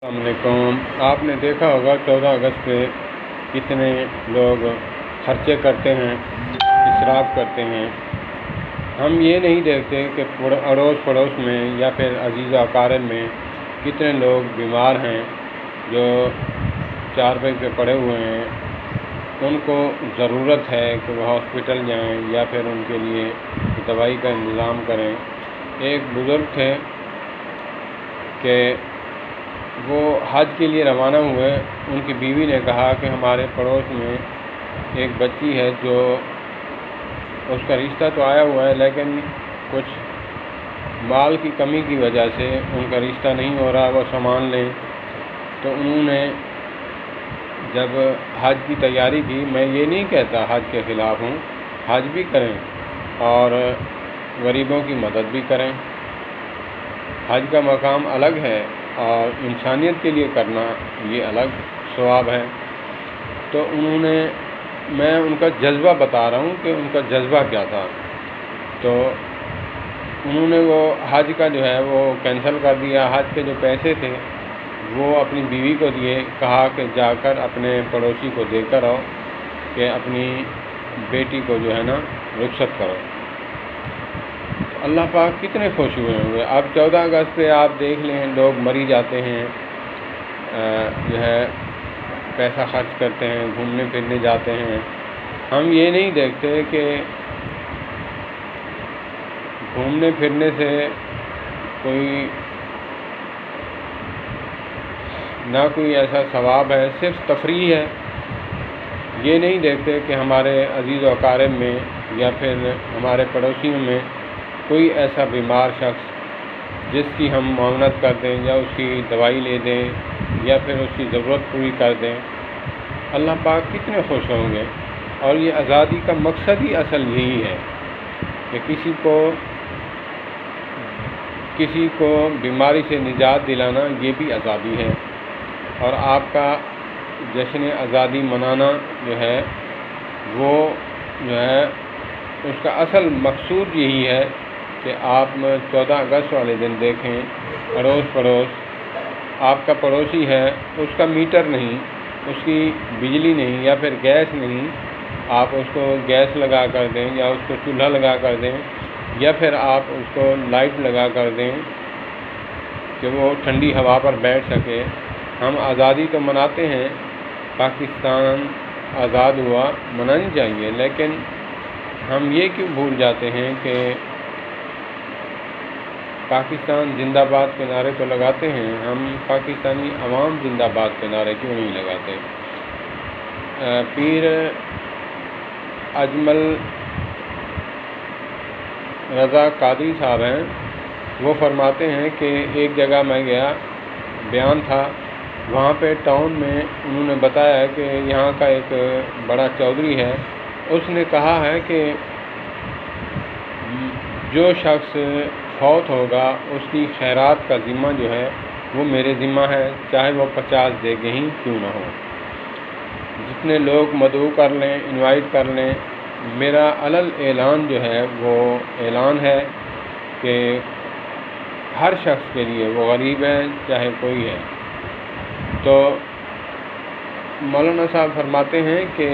السلام علیکم۔ آپ نے دیکھا ہوگا 14 اگست پہ کتنے لوگ خرچے کرتے ہیں، اسراف کرتے ہیں۔ ہم یہ نہیں دیکھتے کہ اڑوس پڑوس میں یا پھر عزیز و اقارب میں کتنے لوگ بیمار ہیں جو چارپائی پہ پڑے ہوئے ہیں، ان کو ضرورت ہے کہ وہ ہاسپٹل جائیں یا پھر ان کے لیے دوائی کا انتظام کریں۔ ایک بزرگ تھے کہ وہ حج کے لیے روانہ ہوئے، ان کی بیوی نے کہا کہ ہمارے پڑوس میں ایک بچی ہے جو اس کا رشتہ تو آیا ہوا ہے لیکن کچھ مال کی کمی کی وجہ سے ان کا رشتہ نہیں ہو رہا، وہ سامان لیں۔ تو انہوں نے جب حج کی تیاری کی، میں یہ نہیں کہتا حج کے خلاف ہوں، حج بھی کریں اور غریبوں کی مدد بھی کریں۔ حج کا مقام الگ ہے اور انسانیت کے لیے کرنا یہ الگ ثواب ہے۔ تو میں ان کا جذبہ بتا رہا ہوں کہ ان کا جذبہ کیا تھا۔ تو انہوں نے وہ حج کا جو ہے وہ کینسل کر دیا، حج کے جو پیسے تھے وہ اپنی بیوی کو دیے، کہا کہ جا کر اپنے پڑوسی کو دے کر آؤ کہ اپنی بیٹی کو جو ہے نا رخصت کرو۔ اللہ پاک کتنے خوش ہوئے ہوں گے۔ اب 14 اگست پہ آپ دیکھ لیں، لوگ مری جاتے ہیں، جو ہے پیسہ خرچ کرتے ہیں، گھومنے پھرنے جاتے ہیں۔ ہم یہ نہیں دیکھتے کہ گھومنے پھرنے سے کوئی نہ کوئی ایسا ثواب ہے، صرف تفریح ہے۔ یہ نہیں دیکھتے کہ ہمارے عزیز و اقارب میں یا پھر ہمارے پڑوسیوں میں کوئی ایسا بیمار شخص جس کی ہم معاونت کر دیں یا اس کی دوائی لے دیں یا پھر اس کی ضرورت پوری کر دیں۔ اللہ پاک کتنے خوش ہوں گے۔ اور یہ آزادی کا مقصد ہی اصل یہی ہے کہ کسی کو بیماری سے نجات دلانا، یہ بھی آزادی ہے۔ اور آپ کا جشن آزادی منانا جو ہے وہ جو ہے اس کا اصل مقصود یہی ہے کہ آپ 14 اگست والے دن دیکھیں، اڑوس پڑوس آپ کا پڑوسی ہے، اس کا میٹر نہیں، اس کی بجلی نہیں یا پھر گیس نہیں، آپ اس کو گیس لگا کر دیں یا اس کو چولہا لگا کر دیں یا پھر آپ اس کو لائٹ لگا کر دیں کہ وہ ٹھنڈی ہوا پر بیٹھ سکے۔ ہم آزادی تو مناتے ہیں، پاکستان آزاد ہوا، منانی چاہیے، لیکن ہم یہ کیوں بھول جاتے ہیں کہ پاکستان زندہ باد کے نعرے تو لگاتے ہیں، ہم پاکستانی عوام زندہ باد کے نعرے کیوں نہیں لگاتے؟ پیر اجمل رضا قادری صاحب ہیں، وہ فرماتے ہیں کہ ایک جگہ میں گیا، بیان تھا، وہاں پہ ٹاؤن میں انہوں نے بتایا کہ یہاں کا ایک بڑا چودھری ہے، اس نے کہا ہے کہ جو شخص فوت ہوگا اس کی خیرات کا ذمہ جو ہے وہ میرے ذمہ ہے، چاہے وہ 50 دے گے ہی کیوں نہ ہو۔ جتنے لوگ مدعو کر لیں، انوائٹ کر لیں، میرا علل اعلان جو ہے وہ اعلان ہے کہ ہر شخص کے لیے، وہ غریب ہے چاہے کوئی ہے۔ تو مولانا صاحب فرماتے ہیں کہ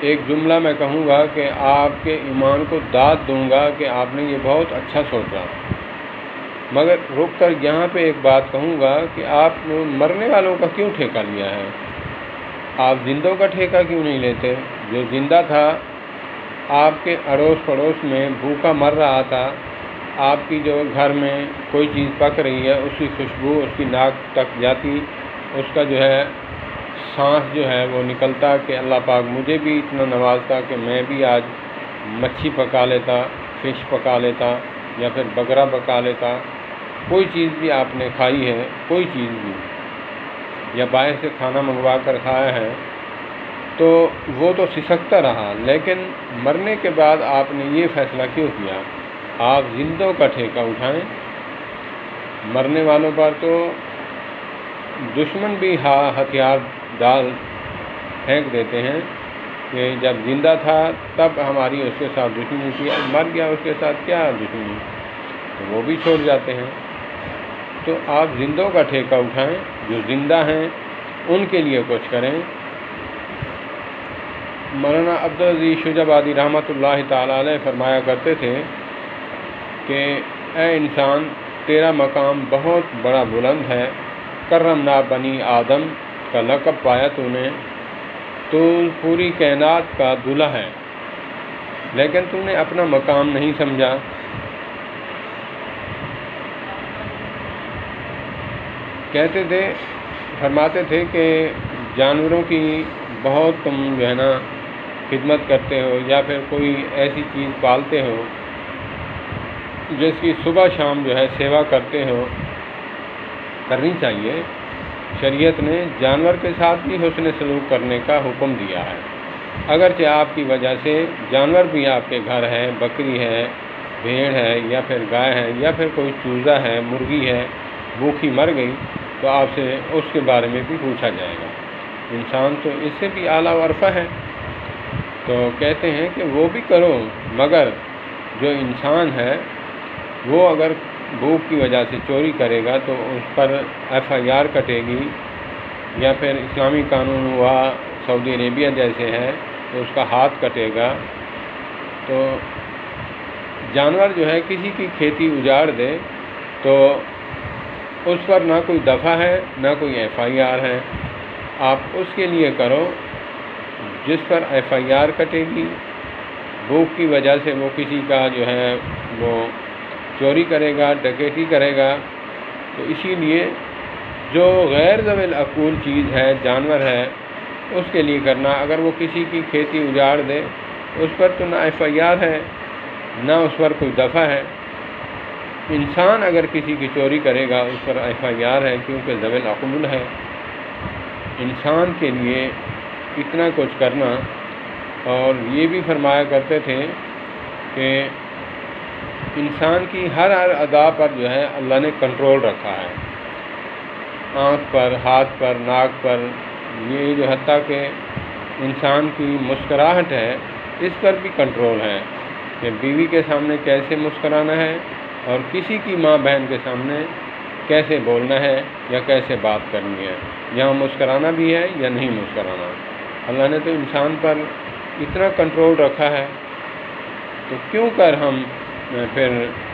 ایک جملہ میں کہوں گا کہ آپ کے ایمان کو داد دوں گا کہ آپ نے یہ بہت اچھا سوچا، مگر رک کر یہاں پہ ایک بات کہوں گا کہ آپ مرنے والوں کا کیوں ٹھیکہ لیا ہے؟ آپ زندوں کا ٹھیکہ کیوں نہیں لیتے؟ جو زندہ تھا، آپ کے اڑوس پڑوس میں بھوکا مر رہا تھا، آپ کی جو گھر میں کوئی چیز پک رہی ہے، اس کی خوشبو اس کی ناک تک جاتی، اس کا جو ہے سانس جو ہے وہ نکلتا کہ اللہ پاک مجھے بھی اتنا نوازتا کہ میں بھی آج مچھی پکا لیتا، فش پکا لیتا یا پھر بکرا پکا لیتا۔ کوئی چیز بھی آپ نے کھائی ہے، کوئی چیز بھی، یا باہر سے کھانا منگوا کر کھایا ہے، تو وہ تو سسکتا رہا، لیکن مرنے کے بعد آپ نے یہ فیصلہ کیوں کیا؟ آپ زندوں کا ٹھیکہ اٹھائیں۔ مرنے والوں پر تو دشمن بھی ہتھیار ڈال پھینک دیتے ہیں کہ جب زندہ تھا تب ہماری اس کے ساتھ دشمنی تھی، اب مر گیا اس کے ساتھ کیا دشمنی، تو وہ بھی چھوڑ جاتے ہیں۔ تو آپ زندوں کا ٹھیکہ اٹھائیں، جو زندہ ہیں ان کے لیے کچھ کریں۔ مولانا عبدالعزیز شجابادی رحمۃ اللہ تعالیٰ علیہ فرمایا کرتے تھے کہ اے انسان، تیرا مقام بہت بڑا بلند ہے، کرمنا بنی آدم کا لقب پایا تو نے، تو پوری کائنات کا دلہا ہے، لیکن تو نے اپنا مقام نہیں سمجھا۔ کہتے تھے، فرماتے تھے کہ جانوروں کی بہت تم جو ہے نا خدمت کرتے ہو، یا پھر کوئی ایسی چیز پالتے ہو جس کی صبح شام جو ہے سیوا کرتے ہو، کرنی چاہیے۔ شریعت نے جانور کے ساتھ بھی حسن سلوک کرنے کا حکم دیا ہے، اگرچہ آپ کی وجہ سے جانور بھی آپ کے گھر ہے، بکری ہے، بھیڑ ہے، یا پھر گائے ہے، یا پھر کوئی چوزا ہے، مرغی ہے، بھوکی مر گئی تو آپ سے اس کے بارے میں بھی پوچھا جائے گا۔ انسان تو اس سے بھی اعلیٰ ورثہ ہے، تو کہتے ہیں کہ وہ بھی کرو، مگر جو انسان ہے وہ اگر بھوک کی وجہ سے چوری کرے گا تو اس پر FIR کٹے گی، یا پھر اسلامی قانون ہوا سعودی عربیہ جیسے ہے تو اس کا ہاتھ کٹے گا۔ تو جانور جو ہے کسی کی کھیتی اجاڑ دے تو اس پر نہ کوئی دفعہ ہے، نہ کوئی FIR ہے۔ آپ اس کے لیے کرو جس پر FIR کٹے گی۔ بھوک کی وجہ سے وہ کسی کا جو ہے وہ چوری کرے گا، ڈکیتی کرے گا، تو اسی لیے جو غیر ذوی العقول چیز ہے، جانور ہے، اس کے لیے کرنا۔ اگر وہ کسی کی کھیتی اجاڑ دے اس پر تو نہ FIR ہے، نہ اس پر کوئی دفعہ ہے۔ انسان اگر کسی کی چوری کرے گا اس پر FIR ہے، کیونکہ ذوی العقول ہے۔ انسان کے لیے اتنا کچھ کرنا، اور یہ بھی فرمایا کرتے تھے کہ انسان کی ہر ادا پر جو ہے اللہ نے کنٹرول رکھا ہے، آنکھ پر، ہاتھ پر، ناک پر، یہ جو حتیٰ کہ انسان کی مسکراہٹ ہے اس پر بھی کنٹرول ہے کہ بیوی کے سامنے کیسے مسکرانا ہے، اور کسی کی ماں بہن کے سامنے کیسے بولنا ہے یا کیسے بات کرنی ہے، یہاں مسکرانا بھی ہے یا نہیں مسکرانا۔ اللہ نے تو انسان پر اتنا کنٹرول رکھا ہے، تو کیوں کر ہم پھر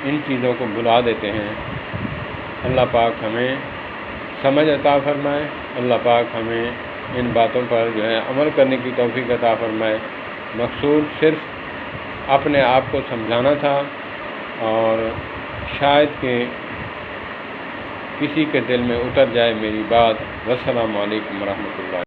ان چیزوں کو بھلا دیتے ہیں۔ اللہ پاک ہمیں سمجھ عطا فرمائے، اللہ پاک ہمیں ان باتوں پر جو ہے عمل کرنے کی توفیق عطا فرمائے۔ مقصود صرف اپنے آپ کو سمجھانا تھا، اور شاید کہ کسی کے دل میں اتر جائے میری بات۔ والسلام علیکم ورحمۃ اللہ۔